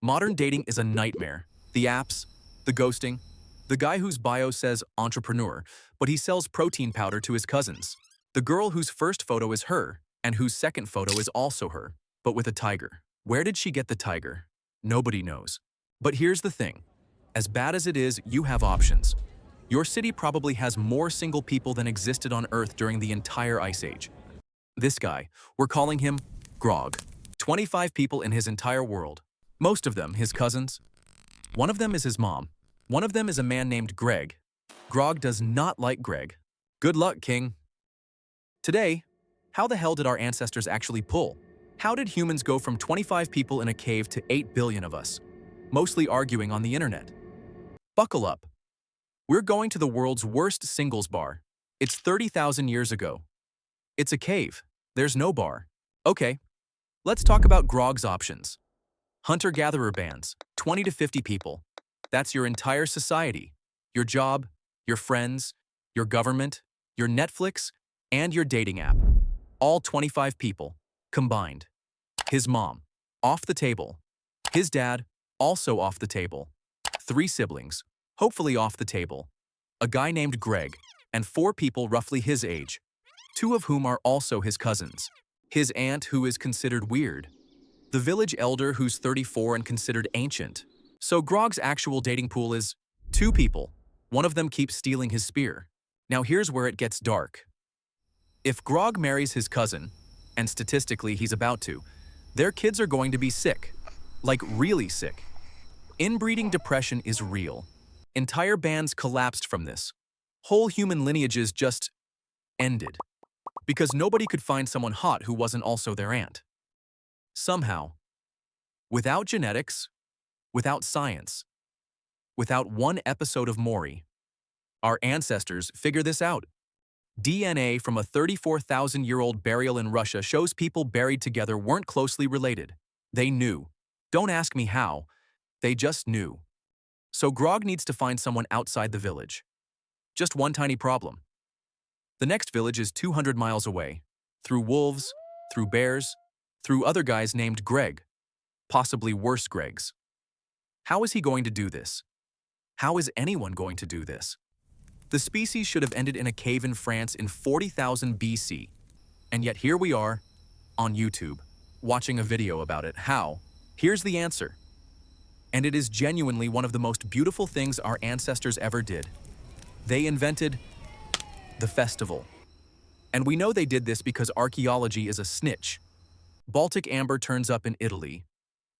Modern dating is a nightmare. The apps, the ghosting, the guy whose bio says entrepreneur, but he sells protein powder to his cousins. The girl whose first photo is her, and whose second photo is also her, but with a tiger. Where did she get the tiger? Nobody knows. But here's the thing. As bad as it is, you have options. Your city probably has more single people than existed on Earth during the entire Ice Age. This guy, we're calling him Grog. 25 people in his entire world. Most of them his cousins. One of them is his mom. One of them is a man named Greg. Grog does not like Greg. Good luck, King. Today, how the hell did our ancestors actually pull? How did humans go from 25 people in a cave to 8 billion of us? Mostly arguing on the internet. Buckle up. We're going to the world's worst singles bar. It's 30,000 years ago. It's a cave. There's no bar. Okay, let's talk about Grog's options. Hunter-gatherer bands, 20 to 50 people. That's your entire society. Your job, your friends, your government, your Netflix, and your dating app. All 25 people, combined. His mom, off the table. His dad, also off the table. 3 siblings, hopefully off the table. A guy named Greg, and 4 people roughly his age. 2 of whom are also his cousins. His aunt, who is considered weird. The village elder, who's 34 and considered ancient. So Grog's actual dating pool is 2 people. One of them keeps stealing his spear. Now here's where it gets dark. If Grog marries his cousin, and statistically he's about to, their kids are going to be sick. Like really sick. Inbreeding depression is real. Entire bands collapsed from this. Whole human lineages just ended. Because nobody could find someone hot who wasn't also their aunt. Somehow, without genetics, without science, without one episode of Maury, our ancestors figure this out. DNA from a 34,000-year-old burial in Russia shows people buried together weren't closely related. They knew. Don't ask me how. They just knew. So Grog needs to find someone outside the village. Just one tiny problem. The next village is 200 miles away. Through wolves, through bears, through other guys named Greg. Possibly worse Gregs. How is he going to do this? How is anyone going to do this? The species should have ended in a cave in France in 40,000 BC. And yet here we are, on YouTube, watching a video about it. How? Here's the answer. And it is genuinely one of the most beautiful things our ancestors ever did. They invented the festival. And we know they did this because archaeology is a snitch. Baltic amber turns up in Italy.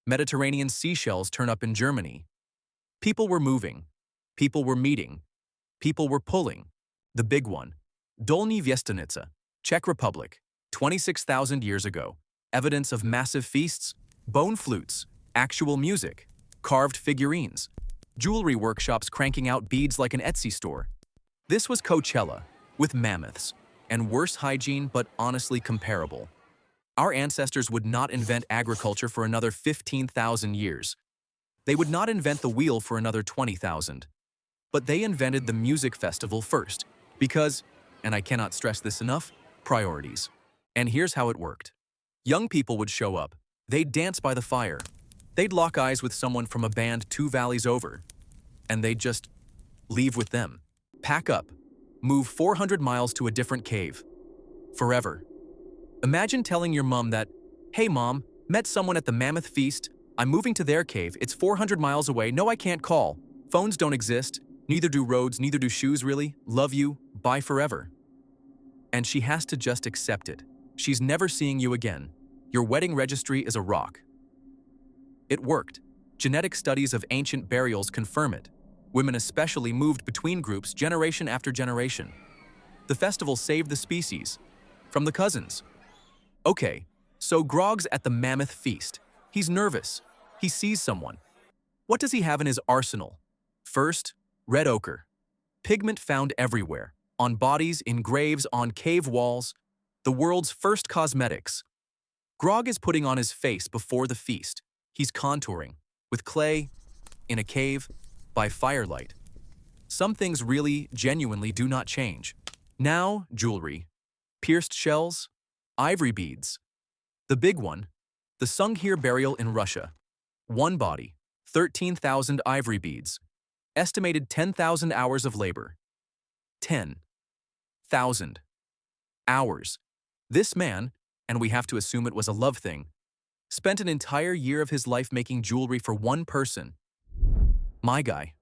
Mediterranean seashells turn up in Germany. People were moving. People were meeting. People were pulling. The big one. Dolní Věstonice, Czech Republic, 26,000 years ago. Evidence of massive feasts, bone flutes, actual music, carved figurines, jewelry workshops cranking out beads like an Etsy store. This was Coachella, with mammoths, and worse hygiene but honestly comparable. Our ancestors would not invent agriculture for another 15,000 years. They would not invent the wheel for another 20,000. But they invented the music festival first, because, and I cannot stress this enough, priorities. And here's how it worked. Young people would show up. They'd dance by the fire. They'd lock eyes with someone from a band 2 valleys over. And they'd just leave with them. Pack up. Move 400 miles to a different cave. Forever. Imagine telling your mom that, "Hey mom, met someone at the mammoth feast. I'm moving to their cave. It's 400 miles away. No, I can't call. Phones don't exist. Neither do roads, neither do shoes really. Love you. Bye forever." And she has to just accept it. She's never seeing you again. Your wedding registry is a rock. It worked. Genetic studies of ancient burials confirm it. Women especially moved between groups generation after generation. The festival saved the species. From the cousins. Okay, so Grog's at the mammoth feast. He's nervous. He sees someone. What does he have in his arsenal? First, red ochre. Pigment found everywhere. On bodies, in graves, on cave walls. The world's first cosmetics. Grog is putting on his face before the feast. He's contouring. With clay, in a cave, by firelight. Some things really, genuinely do not change. Now, jewelry. Pierced shells. Ivory beads. The big one. The Sunghir burial in Russia. One body, 13,000 ivory beads, estimated 10,000 hours of labor. 10,000 hours. This man, and we have to assume it was a love thing, spent an entire year of his life making jewelry for one person. My guy,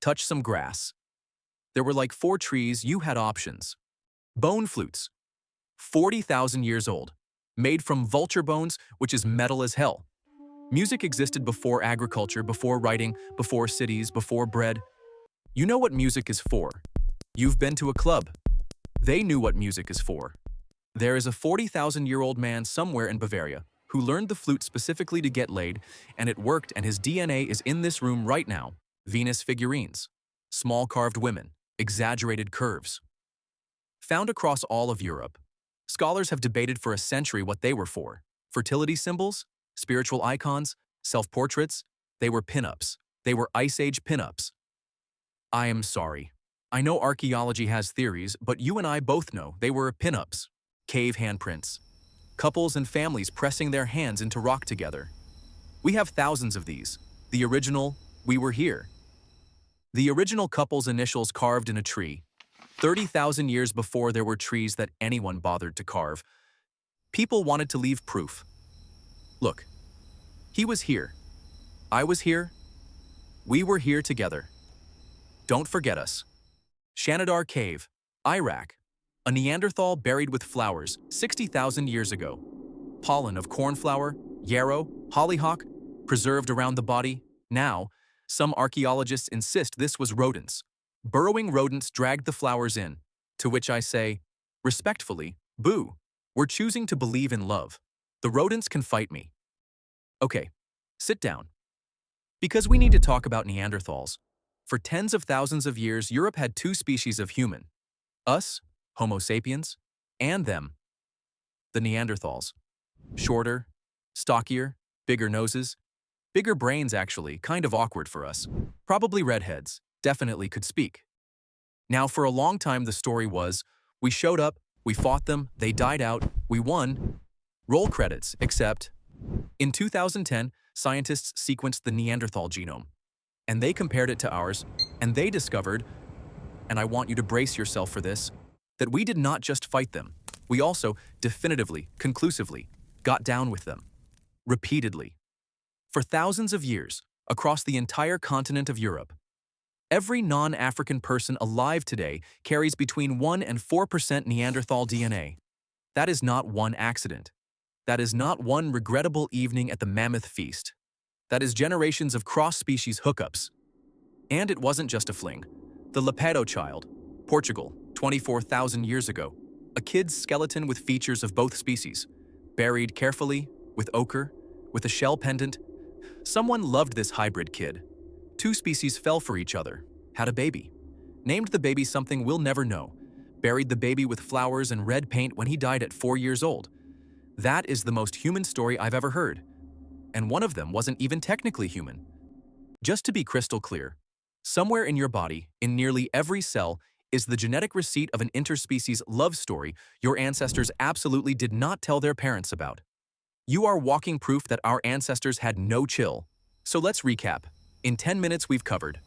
touch some grass. There were like 4 trees, you had options. Bone flutes, 40,000 years old, made from vulture bones, which is metal as hell. Music existed before agriculture, before writing, before cities, before bread. You know what music is for. You've been to a club. They knew what music is for. There is a 40,000-year-old man somewhere in Bavaria who learned the flute specifically to get laid, and it worked, and his DNA is in this room right now. Venus figurines, small carved women, exaggerated curves. Found across all of Europe, scholars have debated for a century what they were for. Fertility symbols, spiritual icons, self-portraits, they were pinups. They were Ice Age pinups. I am sorry. I know archaeology has theories, but you and I both know they were pinups. Cave handprints. Couples and families pressing their hands into rock together. We have thousands of these. The original, we were here. The original couple's initials carved in a tree. 30,000 years before there were trees that anyone bothered to carve. People wanted to leave proof. Look, he was here. I was here. We were here together. Don't forget us. Shanidar Cave, Iraq. A Neanderthal buried with flowers 60,000 years ago. Pollen of cornflower, yarrow, hollyhock, preserved around the body. Now, some archaeologists insist this was rodents. Burrowing rodents dragged the flowers in, to which I say, respectfully, boo. We're choosing to believe in love. The rodents can fight me. Okay, sit down. Because we need to talk about Neanderthals. For tens of thousands of years, Europe had 2 species of human. Us, Homo sapiens, and them. The Neanderthals. Shorter, stockier, bigger noses, bigger brains actually, kind of awkward for us. Probably redheads, definitely could speak. Now for a long time the story was, we showed up, we fought them, they died out, we won. Roll credits, except, in 2010, scientists sequenced the Neanderthal genome. And they compared it to ours, and they discovered, and I want you to brace yourself for this, that we did not just fight them. We also definitively, conclusively, got down with them. Repeatedly. For thousands of years, across the entire continent of Europe, every non-African person alive today carries between 1 and 4% Neanderthal DNA. That is not one accident. That is not one regrettable evening at the mammoth feast. That is generations of cross-species hookups. And it wasn't just a fling. The Lapedo child, Portugal, 24,000 years ago. A kid's skeleton with features of both species. Buried carefully, with ochre, with a shell pendant. Someone loved this hybrid kid. 2 species fell for each other, had a baby. Named the baby something we'll never know. Buried the baby with flowers and red paint when he died at 4 years old. That is the most human story I've ever heard. And one of them wasn't even technically human. Just to be crystal clear, somewhere in your body, in nearly every cell, is the genetic receipt of an interspecies love story your ancestors absolutely did not tell their parents about. You are walking proof that our ancestors had no chill. So let's recap. In 10 minutes we've covered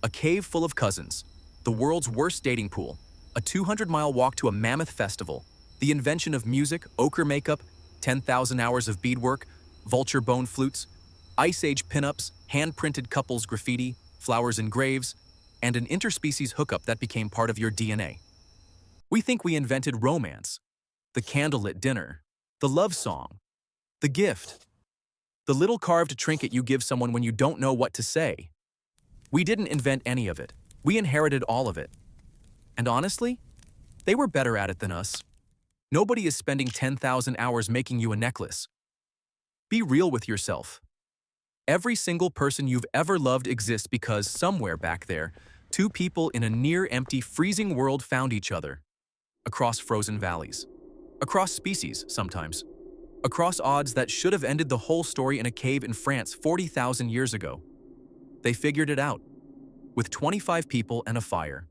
a cave full of cousins, the world's worst dating pool, a 200-mile walk to a mammoth festival, the invention of music, ochre makeup, 10,000 hours of beadwork, vulture bone flutes, Ice Age pinups, hand-printed couples graffiti, flowers in graves, and an interspecies hookup that became part of your DNA. We think we invented romance, the candlelit dinner, the love song, the gift, the little carved trinket you give someone when you don't know what to say. We didn't invent any of it. We inherited all of it. And honestly, they were better at it than us. Nobody is spending 10,000 hours making you a necklace. Be real with yourself. Every single person you've ever loved exists because somewhere back there, 2 people in a near-empty, freezing world found each other. Across frozen valleys. Across species, sometimes. Across odds that should have ended the whole story in a cave in France 40,000 years ago. They figured it out. With 25 people and a fire.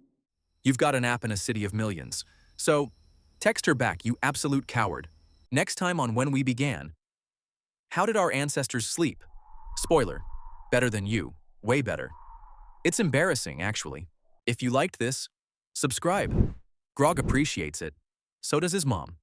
You've got an app in a city of millions. So, text her back, you absolute coward. Next time on When We Began. How did our ancestors sleep? Spoiler, better than you, way better. It's embarrassing, actually. If you liked this, subscribe. Grog appreciates it. So does his mom.